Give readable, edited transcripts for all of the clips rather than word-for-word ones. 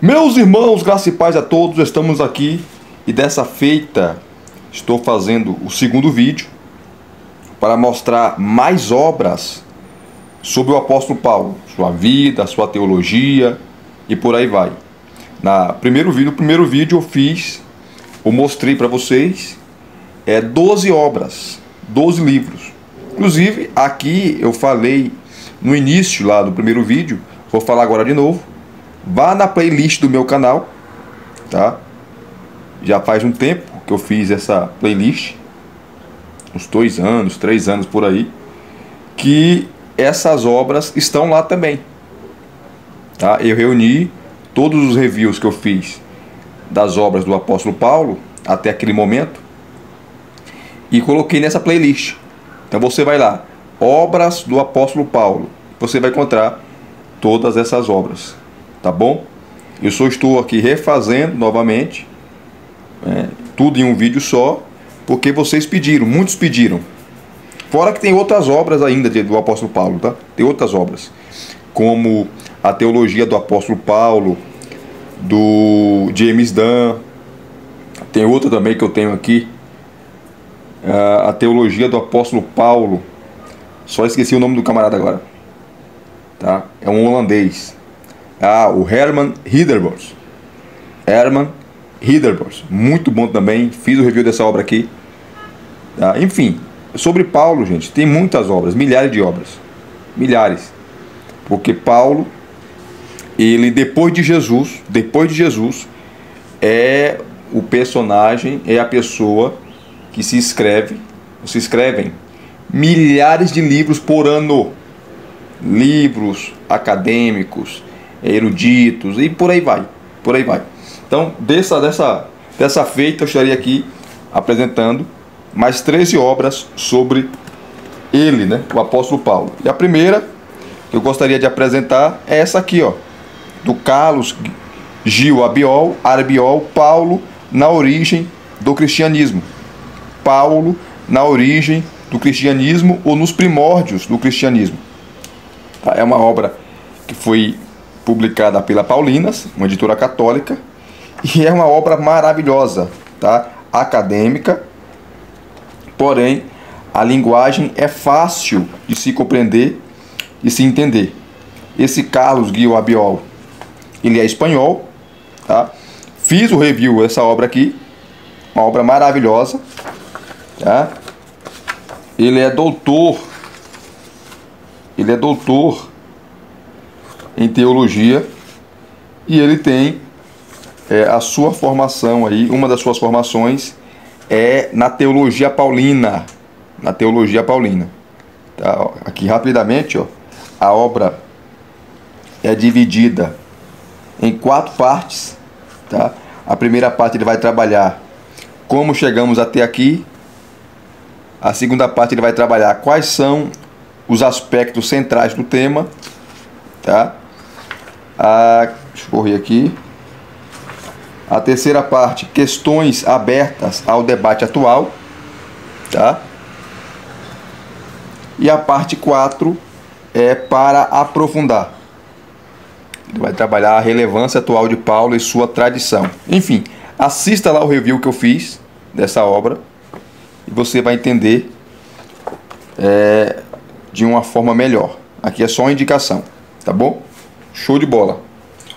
Meus irmãos, graça e paz a todos, estamos aqui e dessa feita estou fazendo o segundo vídeo para mostrar mais obras sobre o apóstolo Paulo, sua vida, sua teologia e por aí vai. No primeiro vídeo eu mostrei para vocês 12 obras, 12 livros. Inclusive aqui eu falei no início lá do primeiro vídeo, vou falar agora de novo. Vá na playlist do meu canal, tá? Já faz um tempo que eu fiz essa playlist, uns 2 anos, 3 anos por aí, que essas obras estão lá também, tá? Eu reuni todos os reviews que eu fiz das obras do apóstolo Paulo até aquele momento e coloquei nessa playlist. Então você vai lá, obras do apóstolo Paulo, você vai encontrar todas essas obras. Tá bom? Eu só estou aqui refazendo novamente, tudo em um vídeo só, porque vocês pediram, muitos pediram. Fora que tem outras obras ainda do apóstolo Paulo, tá? Tem outras obras, como a teologia do apóstolo Paulo, do James Dunn. Tem outra também que eu tenho aqui, a teologia do apóstolo Paulo. Só esqueci o nome do camarada agora, tá? É um holandês. O Herman Ridderbos. Herman Ridderbos. Muito bom também. Fiz o review dessa obra aqui. Enfim, sobre Paulo, gente, tem muitas obras, milhares de obras. Milhares. Porque Paulo, ele depois de Jesus, é o personagem, é a pessoa que se escrevem milhares de livros por ano. Livros acadêmicos, eruditos e por aí vai, Então, dessa feita eu estarei aqui apresentando mais 13 obras sobre ele, né, o apóstolo Paulo. E a primeira que eu gostaria de apresentar é essa aqui, ó, do Carlos Gil Arbiol, Paulo na origem do cristianismo. Paulo na origem do cristianismo ou nos primórdios do cristianismo. É uma obra que foi publicada pela Paulinas, uma editora católica, e é uma obra maravilhosa, tá? Acadêmica, porém a linguagem é fácil de se compreender e se entender. Esse Carlos Gil Arbiol, ele é espanhol, tá? Fiz o review dessa obra aqui, uma obra maravilhosa, tá? Ele é doutor em teologia e ele tem a sua formação aí, uma das suas formações é na teologia paulina, tá? Aqui rapidamente, ó, a obra é dividida em 4 partes, tá? A primeira parte ele vai trabalhar como chegamos até aqui. A segunda parte ele vai trabalhar quais são os aspectos centrais do tema, tá? Deixa eu correr aqui. A terceira parte, questões abertas ao debate atual, tá? E a parte 4 é para aprofundar. Ele vai trabalhar a relevância atual de Paulo e sua tradição. Enfim, assista lá o review que eu fiz dessa obra e você vai entender de uma forma melhor. Aqui é só uma indicação, tá bom? Show de bola.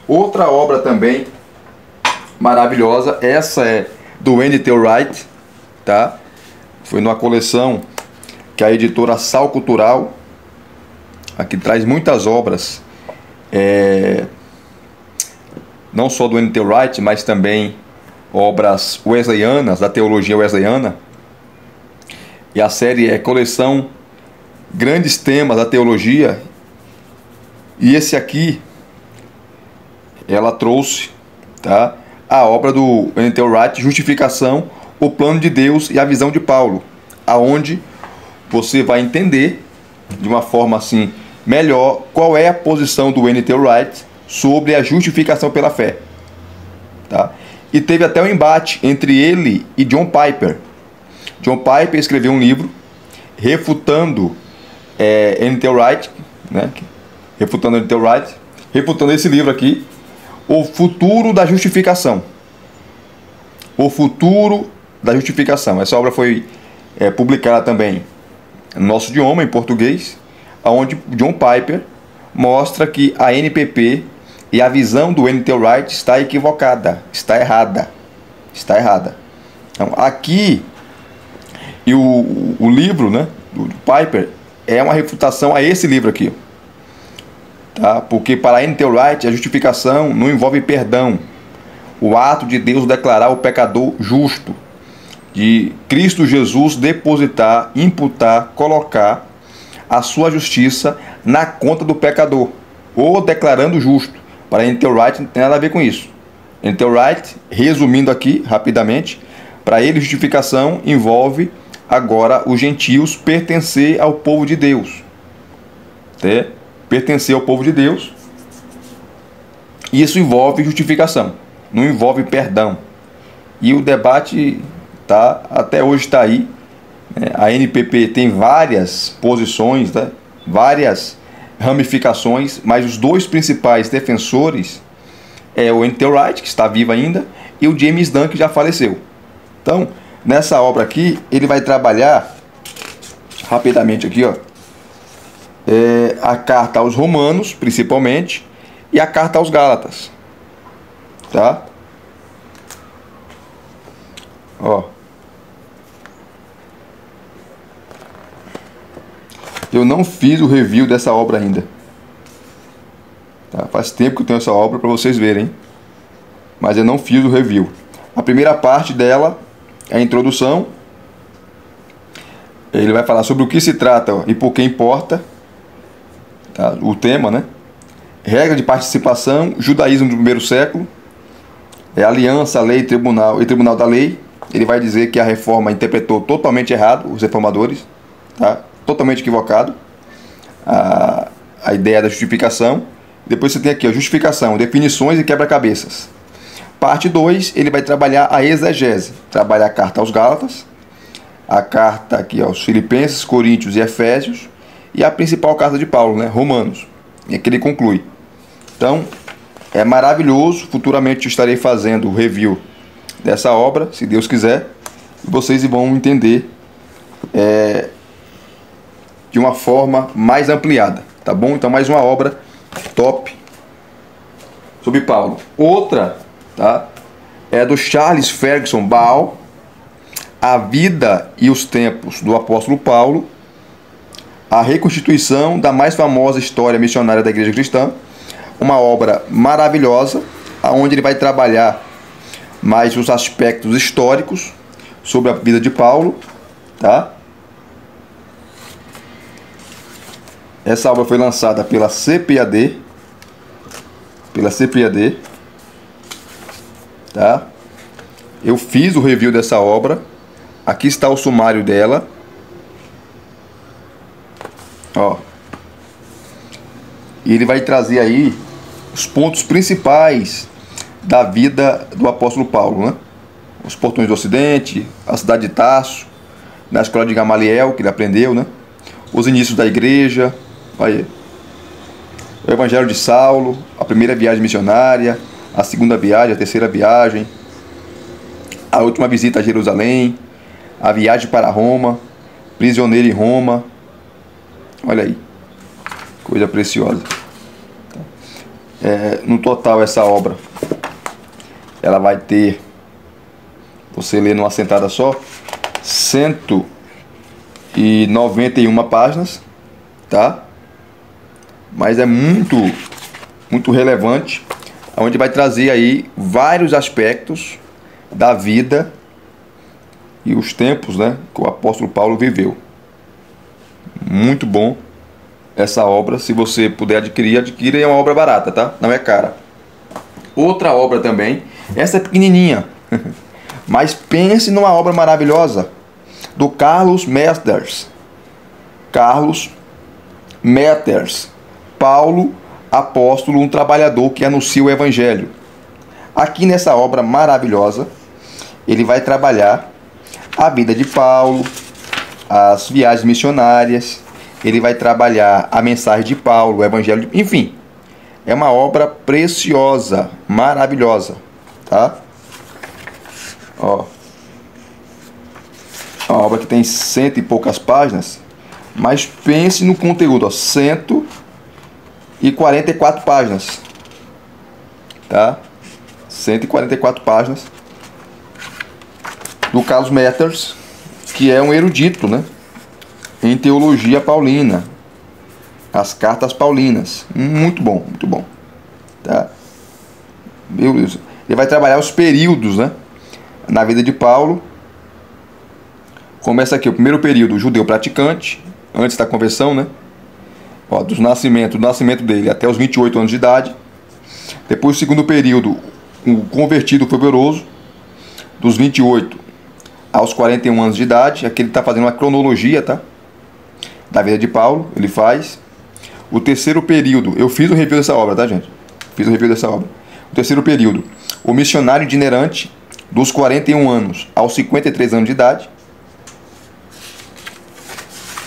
Outra obra também maravilhosa, essa é do N.T. Wright, tá? Foi numa coleção que a editora Sal Cultural, aqui traz muitas obras, não só do N.T. Wright, mas também obras wesleyanas, da teologia wesleyana. E a série é Coleção Grandes Temas da Teologia. E esse aqui, ela trouxe, tá, a obra do N.T. Wright, Justificação, o Plano de Deus e a Visão de Paulo, aonde você vai entender de uma forma assim melhor qual é a posição do N.T. Wright sobre a justificação pela fé, tá? E teve até um embate entre ele e John Piper. John Piper escreveu um livro refutando N.T. Wright, né? Refutando N.T. Wright, refutando esse livro aqui, O futuro da justificação. O futuro da justificação. Essa obra foi publicada também no nosso idioma, em português, onde John Piper mostra que a NPP e a visão do N.T. Wright está equivocada, está errada. Então, aqui, e o livro, né, do Piper é uma refutação a esse livro aqui. Tá? Porque para N.T. Wright a justificação não envolve perdão, o ato de Deus declarar o pecador justo, de Cristo Jesus depositar, imputar, colocar a sua justiça na conta do pecador, ou declarando justo. Para N.T. Wright não tem nada a ver com isso. N.T. Wright, resumindo aqui rapidamente, para ele justificação envolve agora os gentios pertencer ao povo de Deus. Pertencer ao povo de Deus. Isso envolve justificação, não envolve perdão. E o debate até hoje está aí. A NPP tem várias posições, várias ramificações, mas os dois principais defensores é o N.T. Wright, que está vivo ainda, e o James Dunn, que já faleceu. Então, nessa obra aqui, ele vai trabalhar rapidamente aqui, ó, a carta aos Romanos, principalmente, e a carta aos Gálatas, tá? Ó, eu não fiz o review dessa obra ainda, tá? Faz tempo que eu tenho essa obra para vocês verem, mas eu não fiz o review. A primeira parte dela é a introdução. Ele vai falar sobre o que se trata e por que importa, tá? O tema, né? Regra de participação, judaísmo do primeiro século, aliança, lei e tribunal da lei. Ele vai dizer que a reforma interpretou totalmente errado, os reformadores, tá? Totalmente equivocado a ideia da justificação. Depois você tem aqui a justificação, definições e quebra-cabeças. Parte 2, ele vai trabalhar a exegese, trabalhar a carta aos Gálatas, a carta aqui aos Filipenses, Coríntios e Efésios, e a principal carta de Paulo, né, Romanos. E aqui ele conclui. Então, é maravilhoso. Futuramente eu estarei fazendo o review dessa obra, se Deus quiser, e vocês vão entender de uma forma mais ampliada, tá bom? Então, mais uma obra top sobre Paulo. Outra, tá, é do Charles Ferguson Ball, A Vida e os Tempos do Apóstolo Paulo, a reconstituição da mais famosa história missionária da Igreja Cristã. Uma obra maravilhosa, onde ele vai trabalhar mais os aspectos históricos sobre a vida de Paulo, tá? Essa obra foi lançada pela CPAD, tá? Eu fiz o review dessa obra. Aqui está o sumário dela. Ó. E ele vai trazer aí os pontos principais da vida do apóstolo Paulo, né? Os portões do Ocidente, a cidade de Tarso, na escola de Gamaliel, que ele aprendeu, né? Os inícios da igreja, aí, o evangelho de Saulo, a primeira viagem missionária, a segunda viagem, a terceira viagem, a última visita a Jerusalém, a viagem para Roma, prisioneiro em Roma. Olha aí, coisa preciosa. No total, essa obra, ela vai ter, você lê numa sentada só, 191 páginas, tá? Mas é muito relevante, onde vai trazer aí vários aspectos da vida e os tempos, né, que o apóstolo Paulo viveu. Muito bom essa obra. Se você puder adquirir, adquira. É uma obra barata, tá? Não é cara. Outra obra também, essa é pequenininha, mas pense numa obra maravilhosa, do Carlos Methers. Paulo, apóstolo, um trabalhador que anuncia o evangelho. Aqui nessa obra maravilhosa, ele vai trabalhar a vida de Paulo, as viagens missionárias, ele vai trabalhar a mensagem de Paulo, o evangelho, enfim, É uma obra preciosa, maravilhosa, tá? Ó, uma obra que tem 100 e poucas páginas, mas pense no conteúdo, ó, 144 páginas, tá? 144 páginas do Carlos Mathers, que é um erudito, né, em teologia paulina, as cartas paulinas. Muito bom, tá? Meu Deus. Ele vai trabalhar os períodos, né, na vida de Paulo. Começa aqui o primeiro período, judeu praticante, antes da conversão, né? Ó, do nascimento dele até os 28 anos de idade. Depois o segundo período, o convertido fervoroso, dos 28 aos 41 anos de idade. Aqui ele está fazendo uma cronologia, tá? Da vida de Paulo, ele faz. O terceiro período, eu fiz o review dessa obra, tá, gente? Fiz o review dessa obra. O terceiro período, o missionário itinerante, dos 41 anos aos 53 anos de idade.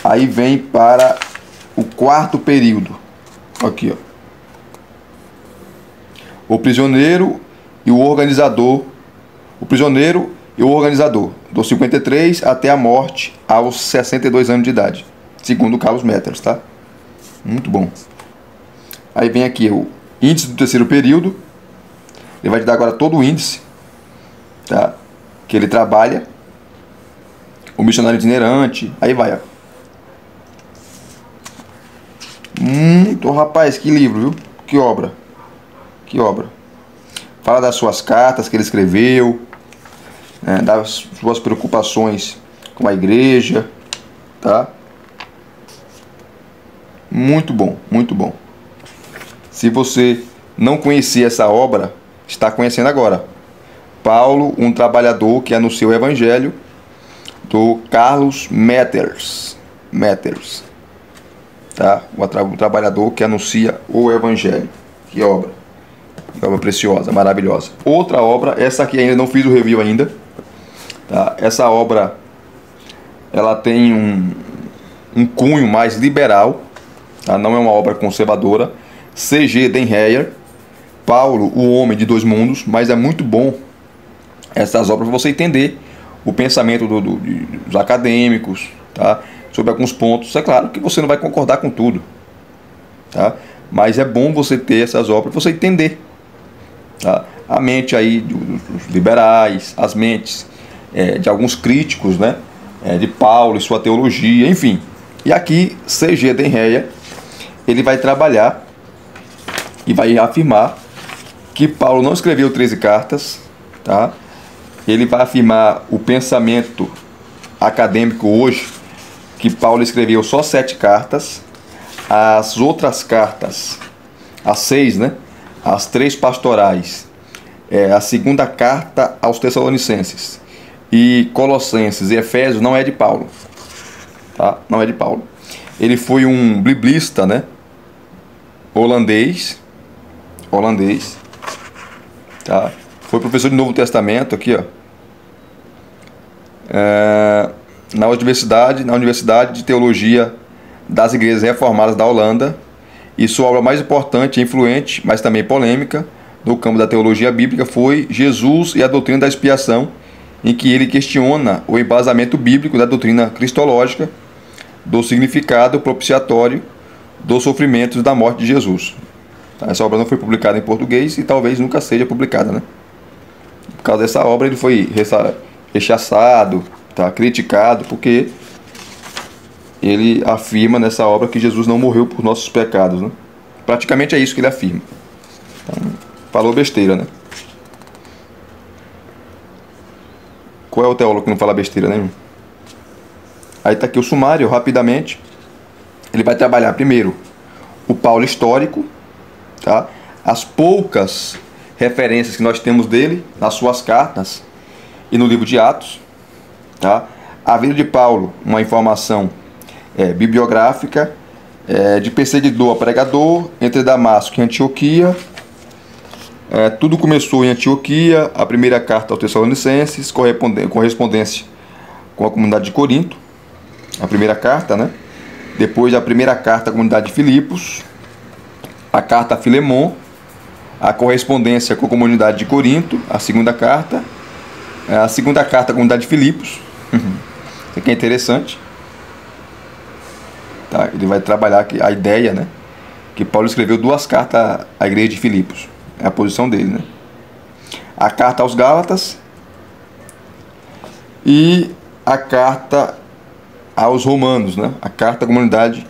Aí vem para o quarto período, aqui, ó, o prisioneiro e o organizador, dos 53 até a morte aos 62 anos de idade, segundo Carlos Mathers, tá? Muito bom. Aí vem aqui o índice do terceiro período, ele vai te dar agora todo o índice, tá, que ele trabalha, o missionário itinerante, aí vai, ó. Rapaz, que livro, viu? Que obra. Fala das suas cartas que ele escreveu, né, das suas preocupações com a igreja, tá? Muito bom. Se você não conhecia essa obra, está conhecendo agora. Paulo, um trabalhador que anunciou o evangelho, do Carlos Mathers. Tá? O trabalhador que anuncia o evangelho. Que obra preciosa, maravilhosa. Outra obra, essa aqui ainda não fiz o review ainda, tá? Essa obra, ela tem um cunho mais liberal, tá? Não é uma obra conservadora. C.G. Den Heyer, Paulo, o homem de dois mundos. Mas é muito bom essas obras para você entender o pensamento dos acadêmicos, tá? Sobre alguns pontos. É claro que você não vai concordar com tudo, tá? Mas é bom você ter essas obras para você entender, tá? A mente aí dos liberais, as mentes de alguns críticos, né, de Paulo e sua teologia, enfim. E aqui C.G. Den Heyer, ele vai trabalhar e vai afirmar que Paulo não escreveu 13 cartas, tá? Ele vai afirmar o pensamento acadêmico hoje, que Paulo escreveu só 7 cartas, as outras cartas, as 6, né? As 3 pastorais, a segunda carta aos Tessalonicenses e Colossenses e Efésios não é de Paulo, tá? Não é de Paulo. Ele foi um biblista, né? Holandês, tá? Foi professor de Novo Testamento aqui, ó. Na Universidade de Teologia das Igrejas Reformadas da Holanda, e sua obra mais importante e influente, mas também polêmica, no campo da teologia bíblica, foi Jesus e a Doutrina da Expiação, em que ele questiona o embasamento bíblico da doutrina cristológica, do significado propiciatório dos sofrimentos da morte de Jesus. Essa obra não foi publicada em português e talvez nunca seja publicada, né? Por causa dessa obra ele foi rechaçado, tá, criticado, porque ele afirma nessa obra que Jesus não morreu por nossos pecados, né? Praticamente é isso que ele afirma. Então, falou besteira, né? Qual é o teólogo que não fala besteira, né? Aí está aqui o sumário, rapidamente. Ele vai trabalhar primeiro o Paulo histórico, tá? As poucas referências que nós temos dele nas suas cartas e no livro de Atos, tá? A vida de Paulo, uma informação bibliográfica, de perseguidor a pregador, entre Damasco e Antioquia. Tudo começou em Antioquia, a primeira carta aos Tessalonicenses, correspondência com a comunidade de Corinto, a primeira carta, né? Depois a primeira carta à comunidade de Filipos, a carta a Filemon, a correspondência com a comunidade de Corinto, a segunda carta à comunidade de Filipos. Isso aqui é interessante. Tá? Ele vai trabalhar aqui a ideia, né, que Paulo escreveu 2 cartas à igreja de Filipos. É a posição dele, né? A carta aos Gálatas e a carta aos Romanos, né? A carta à comunidade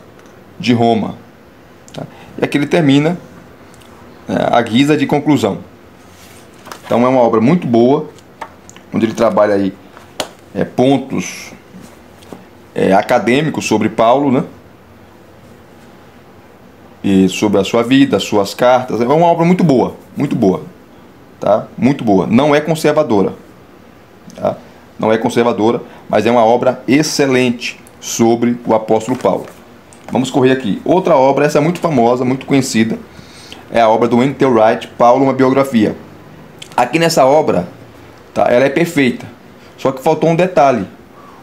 de Roma. Tá? E aqui ele termina a guisa de conclusão. Então é uma obra muito boa, onde ele trabalha aí pontos acadêmicos sobre Paulo, né? E sobre a sua vida, as suas cartas. É uma obra muito boa, tá? Muito boa. Não é conservadora, tá? Não é conservadora, mas é uma obra excelente sobre o apóstolo Paulo. Vamos correr aqui. Outra obra, essa é muito famosa, muito conhecida, é a obra do N.T. Wright, Paulo, uma biografia. Aqui nessa obra, tá, ela é perfeita, só que faltou um detalhe.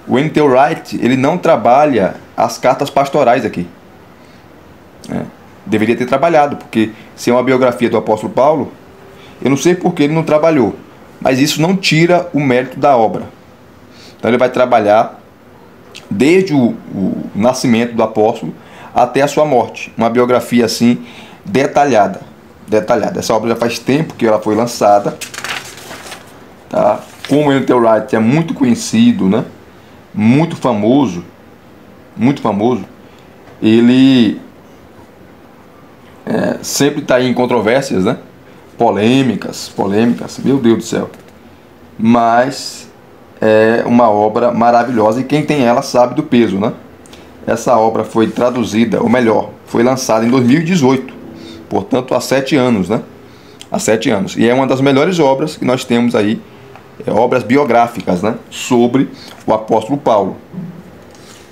O N.T. Wright, ele não trabalha as cartas pastorais aqui, né? Deveria ter trabalhado, porque se é uma biografia do apóstolo Paulo, eu não sei por que ele não trabalhou, mas isso não tira o mérito da obra. Então ele vai trabalhar desde o nascimento do apóstolo até a sua morte, uma biografia assim detalhada. Essa obra já faz tempo que ela foi lançada, tá? Como o N.T. Wright é muito conhecido, né? Muito famoso, ele sempre está em controvérsias, né? Polêmicas, meu Deus do céu. Mas é uma obra maravilhosa e quem tem ela sabe do peso, né? Essa obra foi traduzida, ou melhor, foi lançada em 2018, portanto há 7 anos, né? Há 7 anos. E é uma das melhores obras que nós temos aí, obras biográficas, né? Sobre o apóstolo Paulo,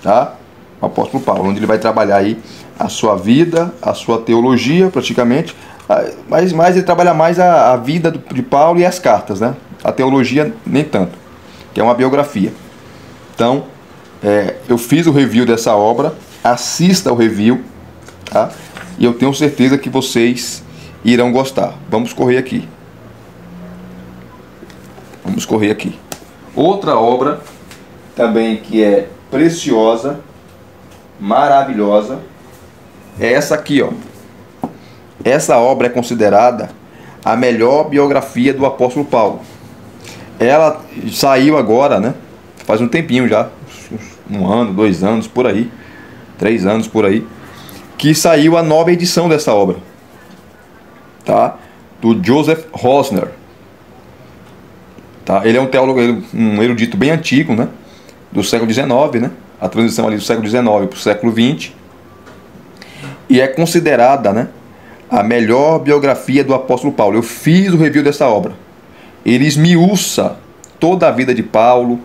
tá? O apóstolo Paulo, onde ele vai trabalhar aí a sua vida, a sua teologia praticamente, mas ele trabalha mais a vida de Paulo e as cartas, né? A teologia nem tanto, que é uma biografia. Então, eu fiz o review dessa obra, assista o review, tá? E eu tenho certeza que vocês irão gostar. Vamos correr aqui. Outra obra também que é preciosa, maravilhosa, é essa aqui, ó. Essa obra é considerada a melhor biografia do apóstolo Paulo. Ela saiu agora, né? Faz um tempinho já, 1 ano, 2 anos, por aí, 3 anos por aí, que saiu a nova edição dessa obra, tá? Do Joseph Rosner, tá? Ele é um teólogo, um erudito bem antigo, né? Do século XIX, né? A transição ali do século XIX para o século XX, e é considerada, né, a melhor biografia do apóstolo Paulo. Eu fiz o review dessa obra. Ele esmiuça toda a vida de Paulo,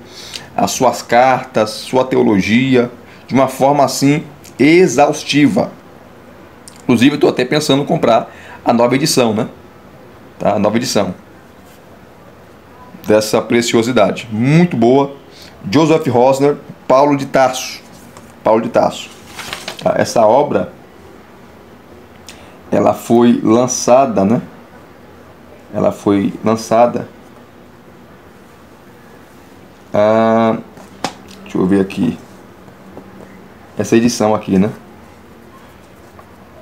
as suas cartas, sua teologia, de uma forma assim exaustiva. Inclusive, eu estou até pensando em comprar a nova edição, né? Tá? A nova edição dessa preciosidade. Muito boa. Joseph Rosner, Paulo de Tarso. Tá? Essa obra, ela foi lançada, né? Ela foi lançada. Deixa eu ver aqui. Essa edição aqui, né?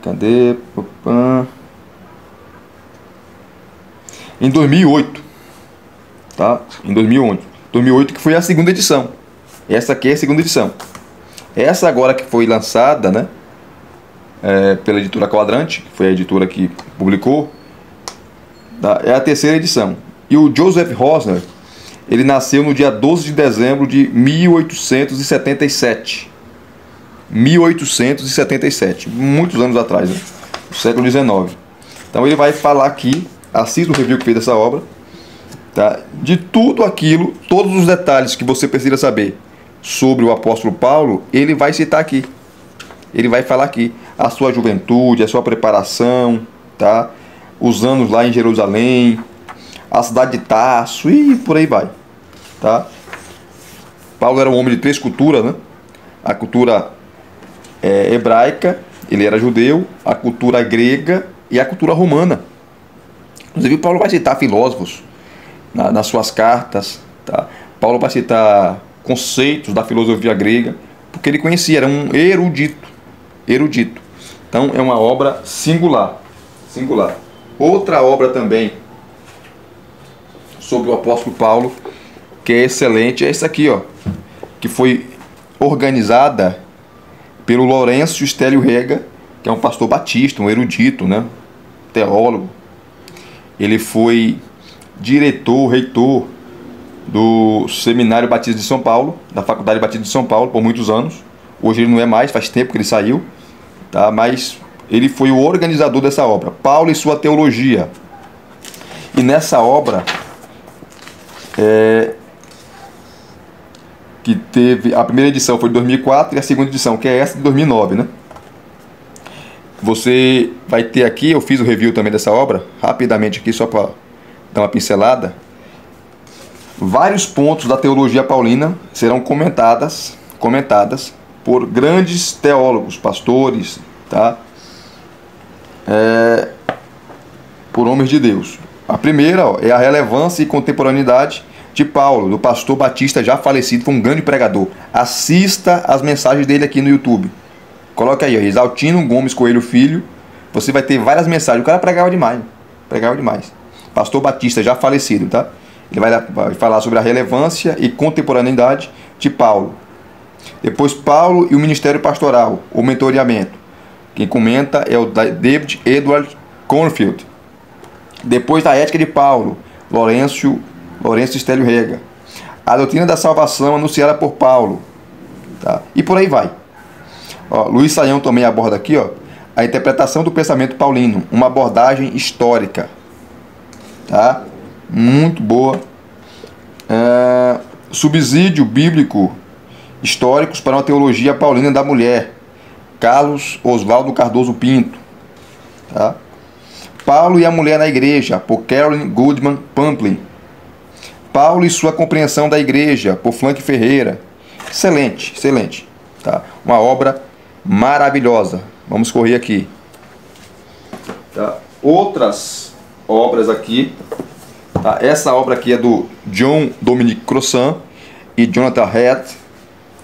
Cadê? Em 2008, tá? Em 2008 que foi a segunda edição. Essa aqui é a segunda edição. Essa agora que foi lançada, né? Pela editora Quadrante, que foi a editora que publicou, tá? É a terceira edição. E o Joseph Rosner, ele nasceu no dia 12 de dezembro de 1877. 1877, muitos anos atrás, né? Do século XIX. Então ele vai falar aqui, assista o review que fez dessa obra, tá? De tudo aquilo, todos os detalhes que você precisa saber sobre o apóstolo Paulo, ele vai citar aqui. Ele vai falar aqui a sua juventude, a sua preparação, tá? Os anos lá em Jerusalém, a cidade de Tarso e por aí vai, tá? Paulo era um homem de 3 culturas, né? A cultura hebraica, ele era judeu, a cultura grega e a cultura romana. Inclusive, Paulo vai citar filósofos nas suas cartas, tá? Paulo vai citar conceitos da filosofia grega, porque ele conhecia, era um erudito. Então, é uma obra singular. Outra obra também sobre o apóstolo Paulo, que é excelente, é essa aqui, ó, que foi organizada pelo Lourenço Estélio Rega, que é um pastor batista, um erudito, né, teólogo. Ele foi diretor, reitor do Seminário Batista de São Paulo, da Faculdade Batista de São Paulo, por muitos anos. Hoje ele não é mais, faz tempo que ele saiu, tá? Mas ele foi o organizador dessa obra, Paulo e sua teologia. E nessa obra, que teve, a primeira edição foi de 2004 e a segunda edição, que é essa, de 2009, né? Você vai ter aqui, eu fiz o review também dessa obra, rapidamente aqui, só para dar uma pincelada. Vários pontos da teologia paulina serão comentadas por grandes teólogos, pastores, tá? Por homens de Deus. A primeira, ó, é a relevância e contemporaneidade de Paulo, do pastor batista já falecido, foi um grande pregador. Assista as mensagens dele aqui no YouTube. Coloca aí, ó, Exaltino Gomes Coelho Filho. Você vai ter várias mensagens. O cara pregava demais. Pastor batista já falecido, tá? Ele vai falar sobre a relevância e contemporaneidade de Paulo. Depois, Paulo e o ministério pastoral, o mentoreamento. Quem comenta é o David Edward Cornfield. Depois, da ética de Paulo, Lourenço Estélio Rega. A doutrina da salvação anunciada por Paulo, tá? E por aí vai. Ó, Luiz Saião também aborda aqui, ó, a interpretação do pensamento paulino, uma abordagem histórica, tá? Muito boa. Subsídio bíblico históricos para uma teologia paulina da mulher, Carlos Oswaldo Cardoso Pinto, tá? Paulo e a mulher na igreja, por Carolyn Goodman Pamplin. Paulo e sua compreensão da igreja, por Frank Ferreira. Excelente, tá? Uma obra maravilhosa. Vamos correr aqui, tá? Outras obras aqui, tá? Essa obra aqui é do John Dominic Crossan e Jonathan Haidt,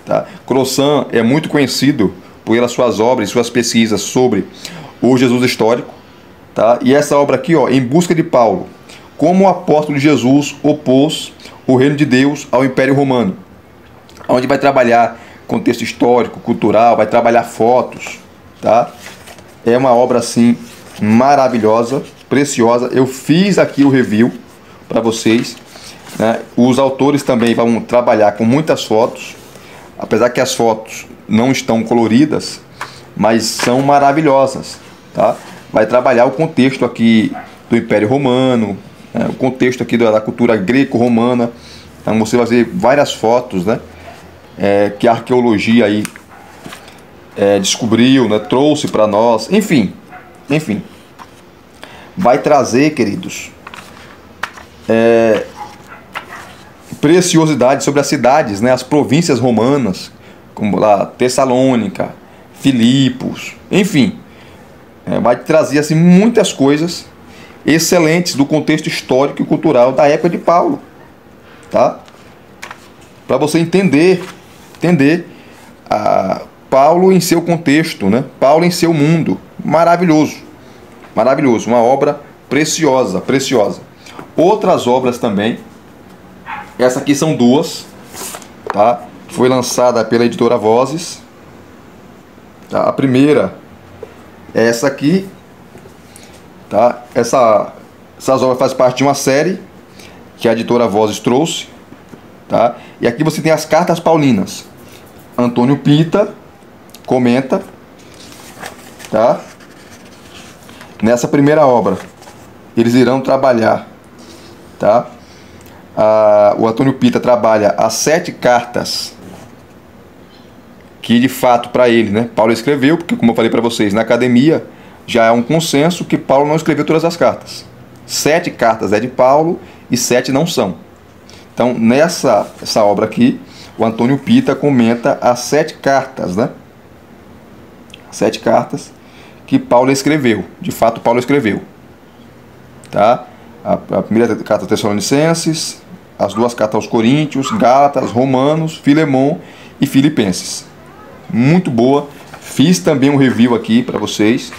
tá? Crossan é muito conhecido pelas suas obras e suas pesquisas sobre o Jesus histórico, tá? E essa obra aqui, ó, Em Busca de Paulo, como o apóstolo de Jesus opôs o reino de Deus ao Império Romano, onde vai trabalhar contexto histórico, cultural, vai trabalhar fotos, tá? É uma obra assim maravilhosa, preciosa. Eu fiz aqui o review para vocês, né? Os autores também vão trabalhar com muitas fotos, apesar que as fotos não estão coloridas, mas são maravilhosas, tá? Vai trabalhar o contexto aqui do Império Romano, né? O contexto aqui da cultura greco-romana. Então você vai ver várias fotos, né? Que a arqueologia aí descobriu, né? Trouxe para nós, enfim, vai trazer, queridos, preciosidades sobre as cidades, né? As províncias romanas, como lá Tessalônica, Filipos, enfim, vai trazer assim muitas coisas excelentes do contexto histórico e cultural da época de Paulo, tá? Para você entender Paulo em seu contexto, né? Paulo em seu mundo. Maravilhoso, uma obra preciosa. Outras obras também, essa aqui são duas, tá? Foi lançada pela editora Vozes, tá? A primeira é essa aqui, tá? Essas obras fazem parte de uma série que a editora Vozes trouxe, tá? E aqui você tem as cartas paulinas. Antônio Pita comenta, tá? Nessa primeira obra eles irão trabalhar, tá? O Antônio Pita trabalha as 7 cartas que de fato para ele, né, Paulo escreveu, porque como eu falei para vocês, na academia já é um consenso que Paulo não escreveu todas as cartas. 7 cartas é de Paulo e 7 não são. Então essa obra aqui, o Antônio Pita comenta as 7 cartas, né? 7 cartas que Paulo escreveu. De fato, Paulo escreveu. Tá? A primeira carta aos Tessalonicenses, as duas cartas aos Coríntios, Gálatas, Romanos, Filemon e Filipenses. Muito boa. Fiz também um review aqui para vocês.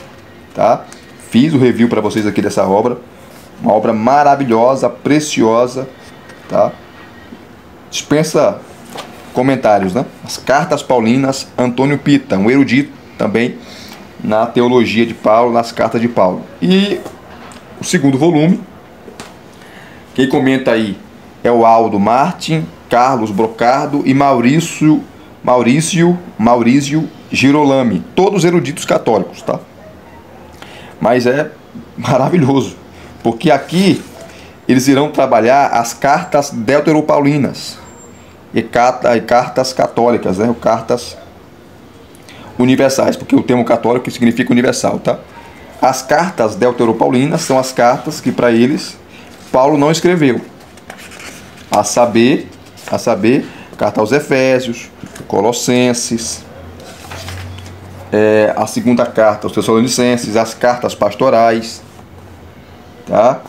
Tá? Fiz o review para vocês aqui dessa obra. Uma obra maravilhosa, preciosa. Tá? Dispensa comentários, né? As Cartas Paulinas, Antônio Pita, um erudito também na teologia de Paulo, nas cartas de Paulo. E o segundo volume, quem comenta aí é o Aldo Martin, Carlos Brocardo e Maurício Girolami, todos eruditos católicos, tá? Mas é maravilhoso, porque aqui eles irão trabalhar as cartas deuteropaulinas e cartas católicas, né? Cartas universais, porque o termo católico significa universal, tá? As cartas deuteropaulinas são as cartas que para eles Paulo não escreveu. A saber, carta aos Efésios, Colossenses, a segunda carta aos Tessalonicenses, as cartas pastorais, tá?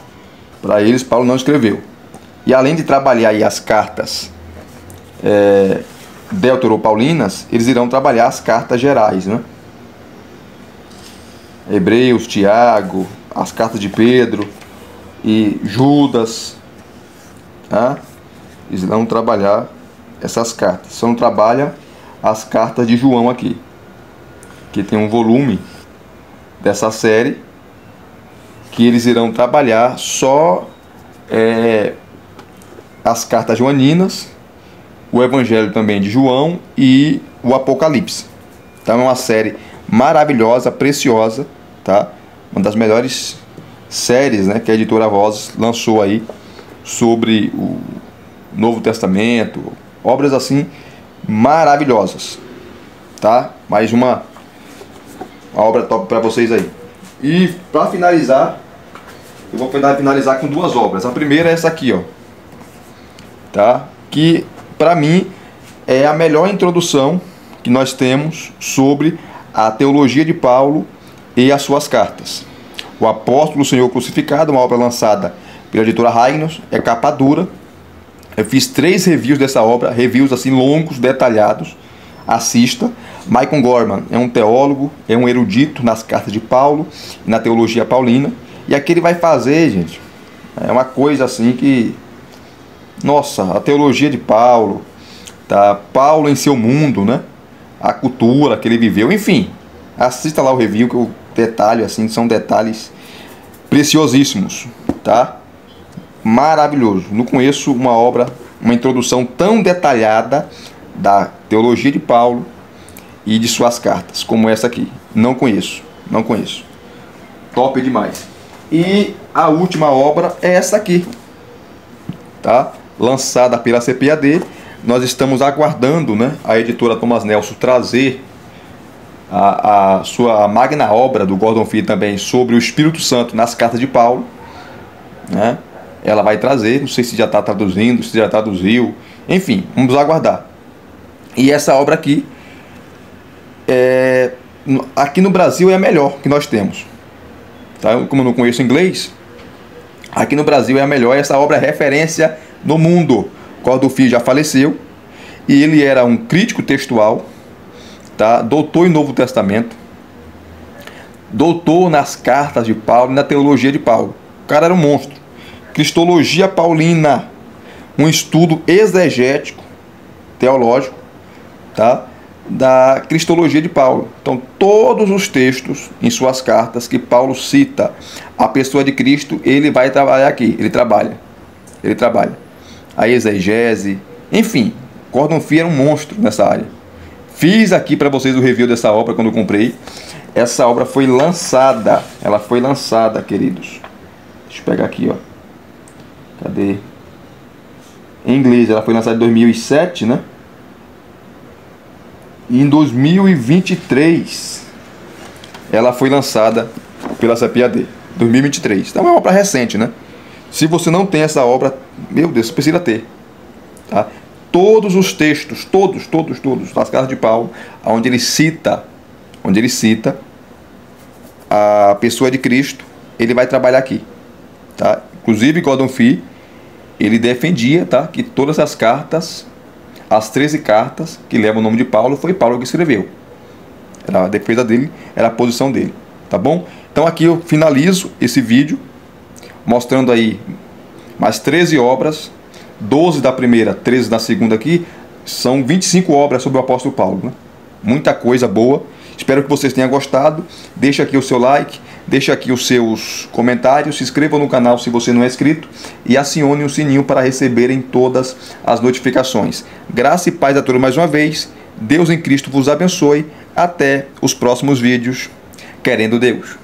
Para eles Paulo não escreveu. E além de trabalhar aí as cartas deuteropaulinas, eles irão trabalhar as cartas gerais, né? Hebreus, Tiago, as cartas de Pedro e Judas, tá? Eles irão trabalhar essas cartas. Só não trabalha as cartas de João aqui, que tem um volume dessa série que eles irão trabalhar só as cartas joaninas, o Evangelho também de João e o Apocalipse. Então é uma série maravilhosa, preciosa, tá? Uma das melhores séries, né, que a editora Vozes lançou aí sobre o Novo Testamento, obras assim maravilhosas, tá? Mais uma obra top para vocês aí. E para finalizar, eu vou finalizar com duas obras. A primeira é essa aqui, ó, tá? Que para mim é a melhor introdução que nós temos sobre a teologia de Paulo e as suas cartas. O Apóstolo do Senhor Crucificado, uma obra lançada pela editora Rainos, é capa dura. Eu fiz 3 reviews dessa obra, reviews assim longos, detalhados. Assista. Michael Gorman é um teólogo, é um erudito nas cartas de Paulo e na teologia paulina. E aqui ele vai fazer, gente, é uma coisa assim que... Nossa, a teologia de Paulo, tá? Paulo em seu mundo, né? A cultura que ele viveu, enfim. Assista lá o review que eu detalho assim, são detalhes preciosíssimos, tá? Maravilhoso. Não conheço uma obra, uma introdução tão detalhada da teologia de Paulo e de suas cartas como essa aqui. Não conheço. Top demais. E a última obra é essa aqui, tá? Lançada pela CPAD. Nós estamos aguardando, né, a editora Thomas Nelson trazer a sua magna obra do Gordon Fee também sobre o Espírito Santo nas cartas de Paulo, né? Ela vai trazer, não sei se já está traduzindo, se já traduziu, enfim, vamos aguardar. E essa obra aqui, aqui no Brasil é a melhor que nós temos, tá? Como eu não conheço inglês, aqui no Brasil é a melhor. Essa obra é referência no mundo. Gordon Fee já faleceu e ele era um crítico textual, tá? Doutor em Novo Testamento, doutor nas cartas de Paulo e na teologia de Paulo. O cara era um monstro. Cristologia Paulina, um estudo exegético, teológico, tá? Da Cristologia de Paulo. Então, todos os textos em suas cartas que Paulo cita a pessoa de Cristo, ele vai trabalhar aqui. Ele trabalha. A exegese, enfim, Gordon Fee era um monstro nessa área. Fiz aqui para vocês o review dessa obra quando eu comprei. Essa obra foi lançada, queridos. Deixa eu pegar aqui, ó. Cadê? Em inglês, ela foi lançada em 2007, né? E em 2023 ela foi lançada pela CPAD. 2023. Então é uma obra recente, né? Se você não tem essa obra, meu Deus, você precisa ter, tá? Todos os textos, todos das cartas de Paulo, onde ele cita a pessoa de Cristo, ele vai trabalhar aqui, tá? Inclusive Gordon Fee, ele defendia, tá, que todas as cartas, as 13 cartas que levam o nome de Paulo, foi Paulo que escreveu. Era a defesa dele, era a posição dele, tá bom? Então aqui eu finalizo esse vídeo mostrando aí mais 13 obras, 12 da primeira, 13 da segunda aqui, são 25 obras sobre o apóstolo Paulo, né? Muita coisa boa. Espero que vocês tenham gostado. Deixa aqui o seu like, deixa aqui os seus comentários, se inscreva no canal se você não é inscrito e acione o sininho para receberem todas as notificações. Graça e paz a todos mais uma vez. Deus em Cristo vos abençoe. Até os próximos vídeos, querendo Deus.